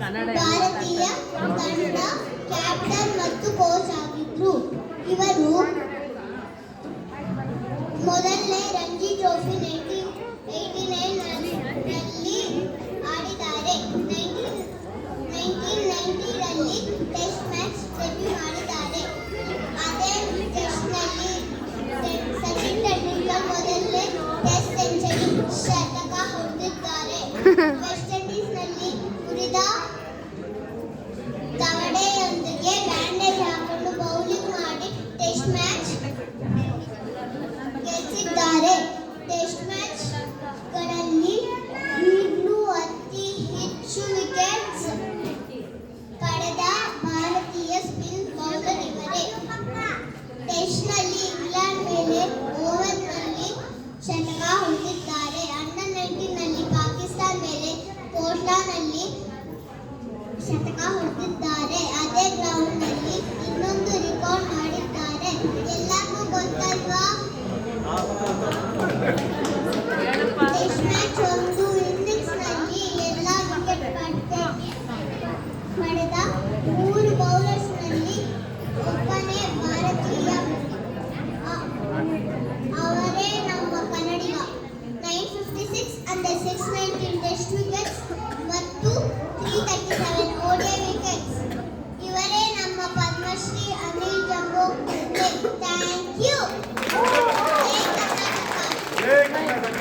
ಭಾರತೀಯ ತಂಡದ ಕ್ಯಾಪ್ಟನ್ ಮತ್ತು ಕೋಚ್ ಆಗಿದ್ರು. ಇವರು ಮೊದಲನೇ ರಂಜಿ ಟ್ರೋಫಿ 1989ರಲ್ಲಿ ಆಡಿದ್ದಾರೆ. 1990ರಲ್ಲಿ ಟೆಸ್ಟ್ ಮ್ಯಾಚ್ ಡೆಬ್ಯೂ ಮಾಡಿದ್ದಾರೆ. ಅದೇ ಟೆಸ್ಟ್ನಲ್ಲಿ ಸಚಿನ್ ತೆಂಡೂಲ್ಕರ್ ಮೊದಲನೇ ಟೆಸ್ಟ್ ಸೆಂಚುರಿ ಶತಕ ಹೊಡೆದಿದ್ದಾರೆ. ವೆಸ್ಟ್ ಇಂಡೀಸ್ನಲ್ಲಿ ಉರಿದ ದವಡೆಯೊಂದಿಗೆ ಬ್ಯಾಂಡೇಜ್ ಹಾಕೊಂಡು ಬೌಲಿಂಗ್ ಮಾಡಿ ಟೆಸ್ಟ್ ಮ್ಯಾಚ್ ಗೆಲ್ಲಿಸಿದ್ದಾರೆ. ಟೆಸ್ಟ್ ಮ್ಯಾಚ್ಗಳಲ್ಲಿ ಈಗಲೂ ಅತಿ ಹೆಚ್ಚು ವಿಕೆಟ್ಸ್ ಪಡೆದ ಭಾರತೀಯ ಸ್ಪಿನ್ ಬೌಲರ್ ಇವರೇ. ಟೆಸ್ಟ್ನಲ್ಲಿ ಇಂಗ್ಲೆಂಡ್ ಮೇಲೆ ಓವರ್ನಲ್ಲಿ ಶತಕ ಹೊಡೆದಿದ್ದಾರೆ. ಅಂಡರ್ 19ನಲ್ಲಿ ಪಾಕಿಸ್ತಾನ ಮೇಲೆ ಪೋರ್ಟ್ಲ್ಯಾಂಡ್ನಲ್ಲಿ ಶತಕ ಹೊಡೆದಿದ್ದಾರೆ. ಅದೇ ಗ್ರೌಂಡ್ನಲ್ಲಿ ಇನ್ನೊಂದು ರೆಕಾರ್ಡ್ ಮಾಡಿದ್ದಾರೆ. ಎಲ್ಲರಿಗೂ ಗೊತ್ತಲ್ವಾ? ಟೆಸ್ಟ್ ಮ್ಯಾಚ್ ಒಂದು ಇನ್ನಿಂಗ್ಸ್ನಲ್ಲಿ ಎಲ್ಲ ವಿಕೆಟ್ ಪಡೆದ 3 ಬೌಲರ್ಸ್ನಲ್ಲಿ ಒಬ್ಬನೇ ಭಾರತೀಯ. ಅವರೇ ನಮ್ಮ ಕನ್ನಡಿಗ. 956 ಅಂದರೆ 619 ಟೆಸ್ಟ್ ವಿಕೆಟ್ಸ್ ಮತ್ತು 337 ODI ವಿಕೆಟ್ಸ್. ಇವರೇ ನಮ್ಮ ಪದ್ಮಶ್ರೀ ಅನಿಲ್ ಜಂಬೋರೆ. Thank you. ಜೈ ಕರ್ನಾಟಕ.